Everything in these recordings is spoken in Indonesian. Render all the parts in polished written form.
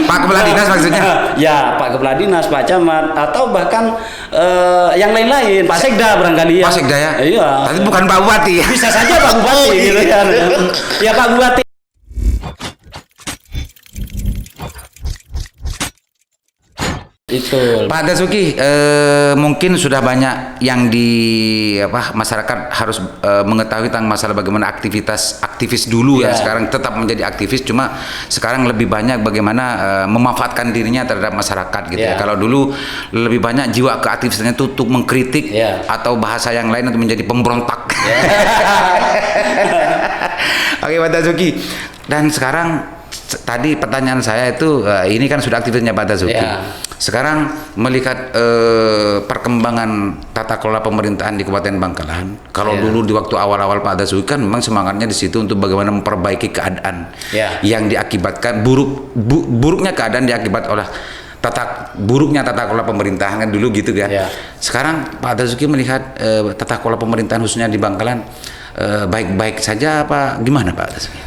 Pak Kepala Dinas maksudnya? Ya, Pak Kepala Dinas, Pak Camat, atau bahkan yang lain-lain, Pak Sekda barangkali ya. Pak Sekda ya? Iya. Tapi bukan Pak Bupati ya? Bisa saja Pak Bupati gitu kan. Ya Pak Bupati. Itu. Pak Dasuki, mungkin sudah banyak yang masyarakat harus mengetahui tentang masalah bagaimana aktivis dulu ya. Sekarang tetap menjadi aktivis, cuma sekarang lebih banyak bagaimana memanfaatkan dirinya terhadap masyarakat gitu ya. Kalau dulu lebih banyak jiwa keaktivisannya itu untuk mengkritik atau bahasa yang lain untuk menjadi pemberontak. Oke Pak Dasuki, dan sekarang tadi pertanyaan saya itu ini kan sudah aktivisnya Pak Dasuki. Sekarang melihat perkembangan tata kelola pemerintahan di Kabupaten Bangkalan, kalau dulu di waktu awal-awal Pak Dasuki kan memang semangatnya di situ untuk bagaimana memperbaiki keadaan yang diakibatkan buruknya keadaan diakibat oleh buruknya tata kelola pemerintahan kan dulu gitu kan. Sekarang Pak Dasuki melihat tata kelola pemerintahan khususnya di Bangkalan baik-baik saja apa gimana Pak Dasuki?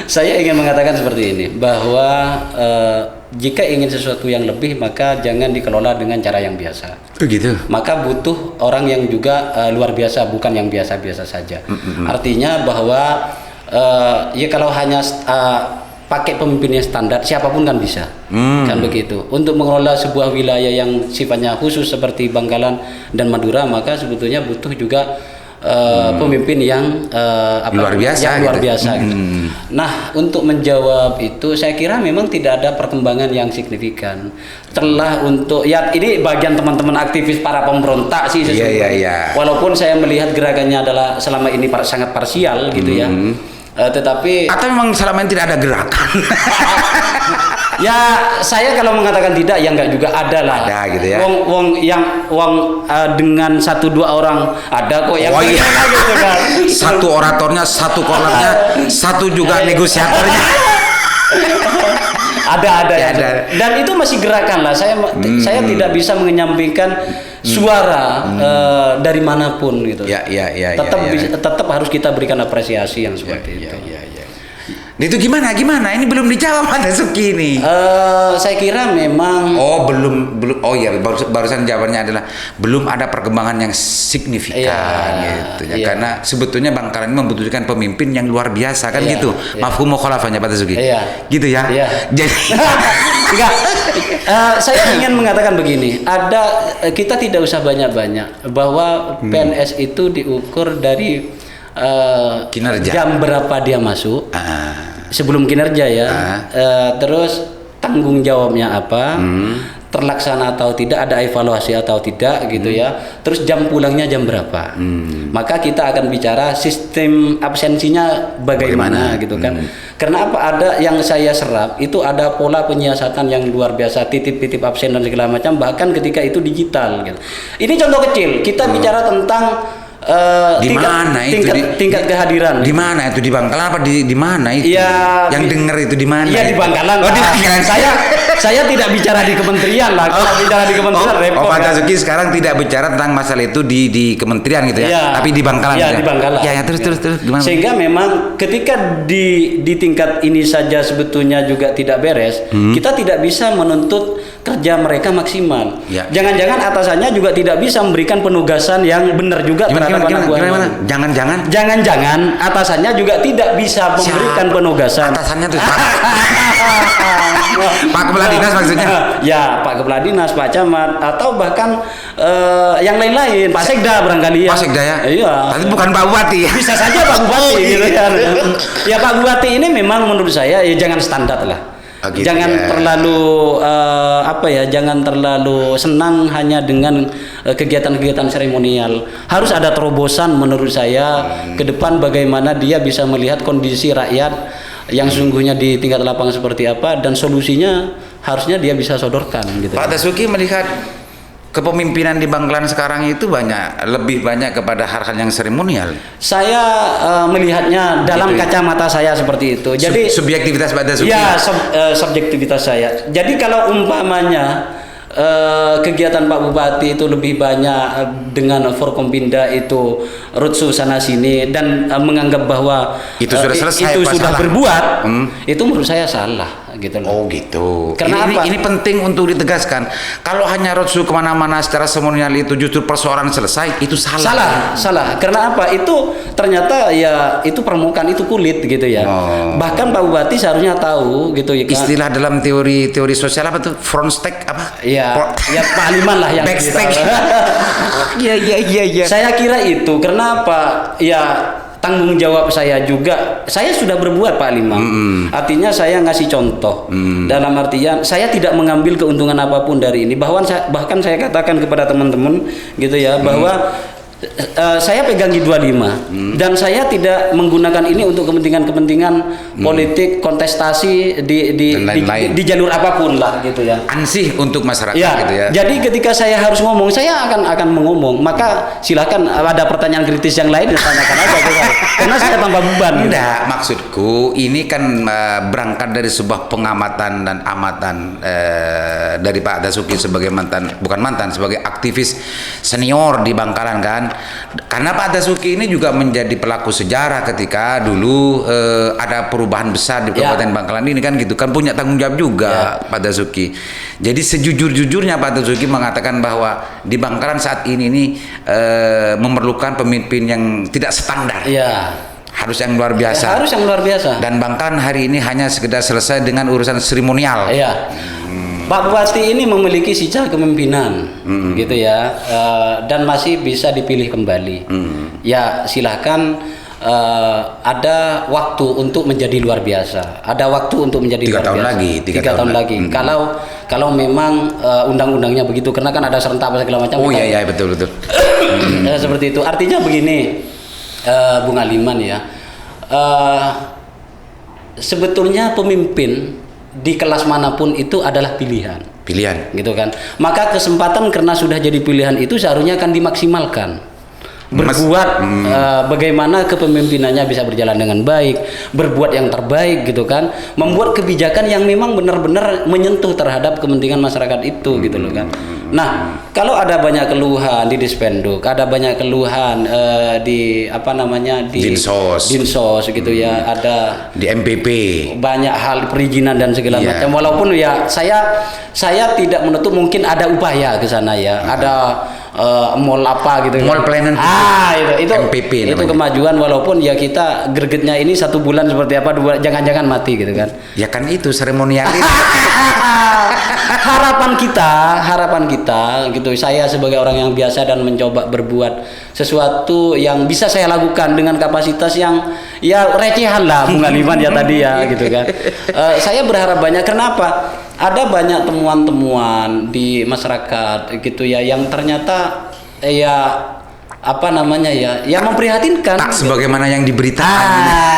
Saya ingin mengatakan seperti ini, bahwa jika ingin sesuatu yang lebih maka jangan dikelola dengan cara yang biasa. Begitu. Maka butuh orang yang juga luar biasa, bukan yang biasa-biasa saja. Artinya bahwa ya kalau hanya pakai pemimpin yang standar, siapapun kan bisa, kan begitu. Untuk mengelola sebuah wilayah yang sifatnya khusus seperti Bangkalan dan Madura, maka sebetulnya butuh juga pemimpin yang luar biasa, gitu. Nah, untuk menjawab itu, saya kira memang tidak ada perkembangan yang signifikan. Ini bagian teman-teman aktivis para pemberontak sih sesungguhnya. Walaupun saya melihat gerakannya adalah selama ini sangat parsial gitu ya. Tetapi atau memang selama ini tidak ada gerakan? Ya, saya kalau mengatakan tidak, ya enggak juga ada lah. Ada gitu ya. Wong dengan 1-2 orang ada kok yang gitu kan. Satu oratornya, satu kolamnya, satu juga negosiatornya. Ada. Dan itu masih gerakan lah. Saya tidak bisa menyampaikan suara dari manapun gitu. Tetap harus kita berikan apresiasi yang seperti itu. Itu gimana? Ini belum dijawab Pak Dasuki ini. Saya kira memang. Belum. Barusan jawabannya adalah belum ada perkembangan yang signifikan gitu ya. Karena sebetulnya Bangkalan ini membutuhkan pemimpin yang luar biasa kan gitu. Mafhum mukhalafahnya Pak Dasuki. Gitu ya. Jadi enggak. Saya ingin mengatakan begini, kita tidak usah banyak-banyak bahwa PNS itu diukur dari kinerja. Jam berapa dia masuk sebelum kinerja ya, terus tanggung jawabnya apa, terlaksana atau tidak, ada evaluasi atau tidak gitu ya, terus jam pulangnya jam berapa. Maka kita akan bicara sistem absensinya bagaimana gitu kan. Karena apa, ada yang saya serap itu ada pola penyiasatan yang luar biasa, titip-titip absen dan segala macam, bahkan ketika itu digital gitu. Ini contoh kecil, kita bicara tentang tingkat kehadiran. Di mana itu, di Bangkalan apa di mana itu? Ya, yang dengar itu di mana? Iya, di Bangkalan. Di Bangkalan. Saya tidak bicara di kementerian lah. Kalau bicara di kementerian repot. Pak Dasuki sekarang tidak bicara tentang masalah itu di kementerian gitu ya. Tapi di Bangkalan. Iya, di Bangkalan. Terus gimana? Sehingga memang ketika di tingkat ini saja sebetulnya juga tidak beres, kita tidak bisa menuntut kerja mereka maksimal. Jangan-jangan atasannya juga tidak bisa memberikan penugasan yang benar juga terhadap anak buahnya. Jangan-jangan atasannya juga tidak bisa memberikan penugasan. Atasannya tuh Pak Kepala Dinas maksudnya? Ya, Pak Kepala Dinas, Pak Camat, atau bahkan yang lain-lain, Pak Sekda barangkali ya. Pak Sekda ya? Iya. Tapi bukan Pak Bupati ya? Bisa saja Pak Bupati gitu kan. Ya, Pak Bupati ini memang menurut saya ya jangan standar lah. Jangan terlalu jangan terlalu senang hanya dengan kegiatan-kegiatan seremonial. Harus ada terobosan menurut saya ke depan, bagaimana dia bisa melihat kondisi rakyat yang sesungguhnya di tingkat lapangan seperti apa, dan solusinya harusnya dia bisa sodorkan gitu. Pak Dasuki melihat kepemimpinan di Bangkalan sekarang itu lebih banyak kepada hal-hal yang seremonial. Saya melihatnya dalam kacamata saya seperti itu. Jadi subjektivitas Pak Dasuki. Ya, subjektivitas saya. Jadi kalau umpamanya kegiatan Pak Bupati itu lebih banyak dengan Forkompinda itu roadshow sana sini dan menganggap bahwa itu sudah selesai, itu sudah salah berbuat, itu menurut saya salah gitu loh. Oh gitu. Karena ini penting untuk ditegaskan. Kalau hanya roadshow kemana-mana secara seremonial itu justru persoalan selesai, itu salah. Salah. Karena apa? Itu ternyata ya itu permukaan, itu kulit gitu ya. Bahkan Pak Bupati seharusnya tahu gitu ya. Istilah dalam teori sosial apa tuh? Front stack apa? Ya Pak Liman lah yang backstack. Iya. Saya kira itu karena apa? Ya tanggung jawab saya juga. Saya sudah berbuat Pak Liman. Artinya saya ngasih contoh. Dalam artian saya tidak mengambil keuntungan apapun dari ini. Bahkan saya katakan kepada teman-teman gitu ya bahwa saya pegang G25 dan saya tidak menggunakan ini untuk kepentingan politik kontestasi di jalur apapun lah gitu ya. Ansih untuk masyarakat ya, gitu ya. Jadi ketika saya harus ngomong, saya akan mengomong. Maka silakan ada pertanyaan kritis yang lain ditanyakan aja gitu. Karena saya tambah beban. Enggak, maksudku ini kan berangkat dari sebuah pengamatan dan amatan dari Pak Dasuki sebagai sebagai aktivis senior di Bangkalan kan. Karena Pak Dasuki ini juga menjadi pelaku sejarah ketika dulu ada perubahan besar di Kabupaten Bangkalan ini kan gitu kan, punya tanggung jawab juga Pak Dasuki. Jadi sejujur-jujurnya Pak Dasuki mengatakan bahwa di Bangkalan saat ini memerlukan pemimpin yang tidak standar. Harus yang luar biasa. Harus yang luar biasa. Dan Bangkalan hari ini hanya sekedar selesai dengan urusan seremonial. Pak Bupati ini memiliki sisa kepemimpinan, gitu ya, dan masih bisa dipilih kembali. Ya silahkan, ada waktu untuk menjadi luar biasa. Ada waktu untuk menjadi luar biasa. 3 tahun lagi. Kalau memang undang-undangnya begitu, karena kan ada serentak segala macam. Oh iya betul. Seperti itu. Artinya begini, Bung Aliman ya, sebetulnya pemimpin di kelas manapun itu adalah pilihan gitu kan. Maka kesempatan karena sudah jadi pilihan itu seharusnya akan dimaksimalkan, berbuat bagaimana kepemimpinannya bisa berjalan dengan baik, berbuat yang terbaik gitu kan, membuat kebijakan yang memang benar-benar menyentuh terhadap kepentingan masyarakat itu gitu loh kan. Nah, kalau ada banyak keluhan di Dispenduk, ada banyak keluhan di Dinsos gitu ya, ada di MPP, banyak hal perizinan dan segala macam. Walaupun ya saya tidak menutup mungkin ada upaya ke sana ya, ada mall apa gitu, mall pelayanan itu MPP itu kemajuan, walaupun ya kita gregetnya ini 1 bulan seperti apa, jangan-jangan mati gitu kan. Ya kan itu seremonial ini. harapan kita gitu, saya sebagai orang yang biasa dan mencoba berbuat sesuatu yang bisa saya lakukan dengan kapasitas yang ya recehan lah Bung Aliman ya tadi ya gitu kan. Saya berharap banyak. Kenapa? Ada banyak temuan-temuan di masyarakat gitu ya yang ternyata yang memprihatinkan. Tak sebagaimana yang diberitakan.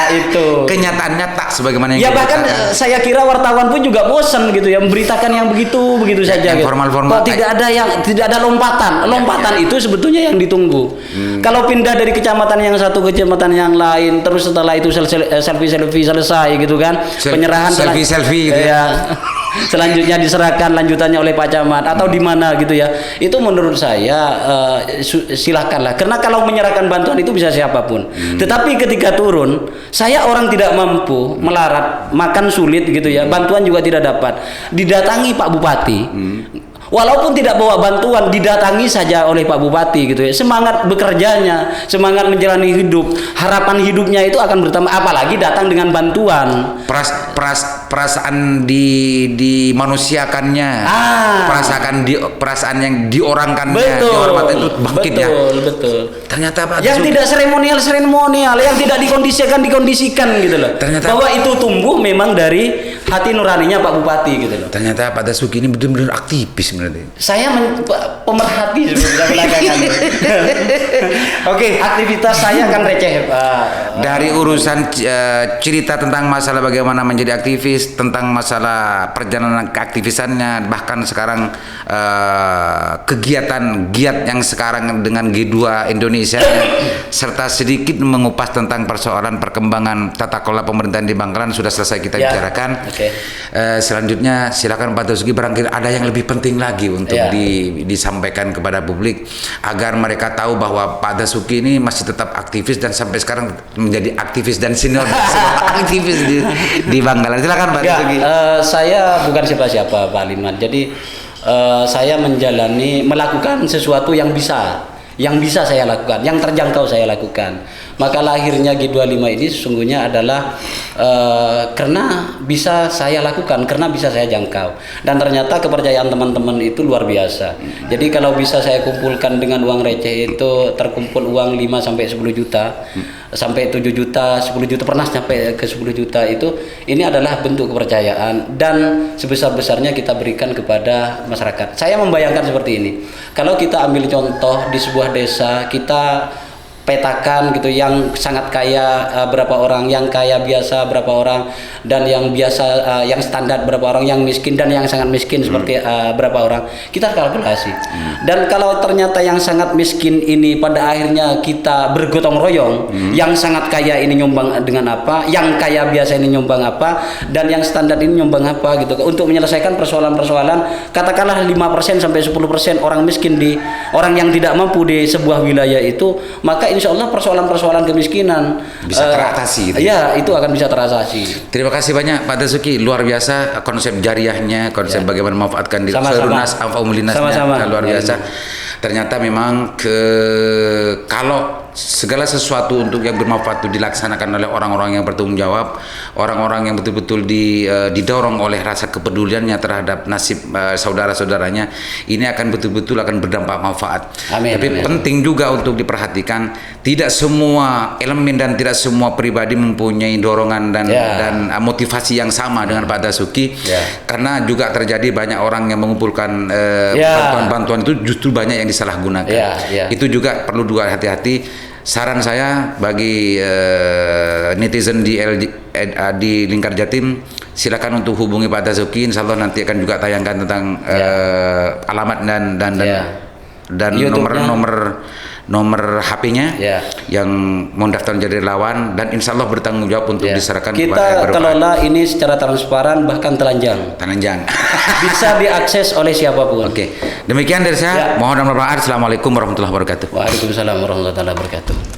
Itu. Kenyataannya tak sebagaimana yang diberitakan. Bahkan saya kira wartawan pun juga bosan gitu ya memberitakan yang begitu saja gitu. Formal-formal. Kok tidak ada lompatan. Lompatan itu sebetulnya yang ditunggu. Kalau pindah dari kecamatan yang satu ke kecamatan yang lain, terus setelah itu selfie selesai gitu kan. Penyerahan selfie gitu ya. Selanjutnya diserahkan lanjutannya oleh Pak Camat atau di mana gitu ya. Itu menurut saya silahkanlah. Karena kalau menyerahkan bantuan itu bisa siapapun. Tetapi ketika turun, saya orang tidak mampu, melarat, makan sulit gitu ya, bantuan juga tidak dapat. Didatangi Pak Bupati. Walaupun tidak bawa bantuan, didatangi saja oleh Pak Bupati gitu ya. Semangat bekerjanya, semangat menjalani hidup, harapan hidupnya itu akan bertambah. Apalagi datang dengan bantuan. Perasaan dimanusiakannya, perasaan yang diorangkannya, dihormati itu bangkit ya. Betul. Ternyata Pak yang tidak seremonial, yang tidak dikondisikan gitu loh. Ternyata bahwa itu tumbuh memang dari hati nuraninya Pak Bupati gitu loh. Ternyata Pak Dasuki ini benar-benar aktivis sebenarnya. Saya pemerhati sebenarnya belakangan. Oke, aktivitas saya kan receh Dari urusan cerita tentang masalah bagaimana menjadi aktivis, tentang masalah perjalanan keaktivisannya, bahkan sekarang kegiatan giat yang sekarang dengan G2 Indonesia, serta sedikit mengupas tentang persoalan perkembangan tata kelola pemerintahan di Bangkalan sudah selesai kita bicarakan. Selanjutnya silakan Pak Dasuki, barangkali ada yang lebih penting lagi untuk disampaikan kepada publik agar mereka tahu bahwa Pak Dasuki ini masih tetap aktivis dan sampai sekarang menjadi aktivis dan senior aktivis di Bangkalan. Silakan Pak Dasuki. Saya bukan siapa-siapa Pak Liman. Jadi saya melakukan sesuatu yang bisa saya lakukan, yang terjangkau saya lakukan. Maka lahirnya G25 ini sesungguhnya adalah karena bisa saya lakukan, karena bisa saya jangkau. Dan ternyata kepercayaan teman-teman itu luar biasa. Jadi kalau bisa saya kumpulkan dengan uang receh itu terkumpul uang 5 sampai 10 juta, sampai 7 juta, 10 juta, pernah sampai ke 10 juta itu, ini adalah bentuk kepercayaan dan sebesar-besarnya kita berikan kepada masyarakat. Saya membayangkan seperti ini. Kalau kita ambil contoh di sebuah desa, kita petakan gitu, yang sangat kaya berapa orang, yang kaya biasa berapa orang, dan yang biasa yang standar berapa orang, yang miskin dan yang sangat miskin seperti berapa orang, kita kalkulasi. Dan kalau ternyata yang sangat miskin ini pada akhirnya kita bergotong royong, yang sangat kaya ini nyumbang dengan apa, yang kaya biasa ini nyumbang apa, dan yang standar ini nyumbang apa gitu, untuk menyelesaikan persoalan-persoalan katakanlah 5% sampai 10% orang miskin orang yang tidak mampu di sebuah wilayah itu, maka insya Allah persoalan-persoalan kemiskinan bisa teratasi gitu. Ya, itu akan bisa teratasi. Terima kasih banyak Pak Dasuki, luar biasa konsep jariahnya, konsep bagaimana memanfaatkan diri serunas anfa'umulinasnya, luar biasa. Ternyata memang kalau segala sesuatu untuk yang bermanfaat itu dilaksanakan oleh orang-orang yang bertanggung jawab, orang-orang yang betul-betul didorong oleh rasa kepeduliannya terhadap nasib saudara-saudaranya, ini akan betul-betul akan berdampak manfaat. Tapi penting juga untuk diperhatikan, tidak semua elemen dan tidak semua pribadi mempunyai dorongan dan motivasi yang sama dengan Pak Dasuki, karena juga terjadi banyak orang yang mengumpulkan bantuan-bantuan itu justru banyak yang disalahgunakan. Itu juga perlu juga hati-hati. Saran saya bagi netizen di Lingkar Jatim, silakan untuk hubungi Pak Dasuki. Insya Allah nanti akan juga tayangkan tentang alamat dan nomor HP-nya yang mau daftar menjadi relawan, dan insya Allah bertanggung jawab untuk diserahkan kepada yang kita kelola ini secara transparan, bahkan telanjang bisa diakses oleh siapapun. Demikian dari saya, mohon maaf. Assalamualaikum warahmatullahi wabarakatuh. Waalaikumsalam warahmatullahi wabarakatuh.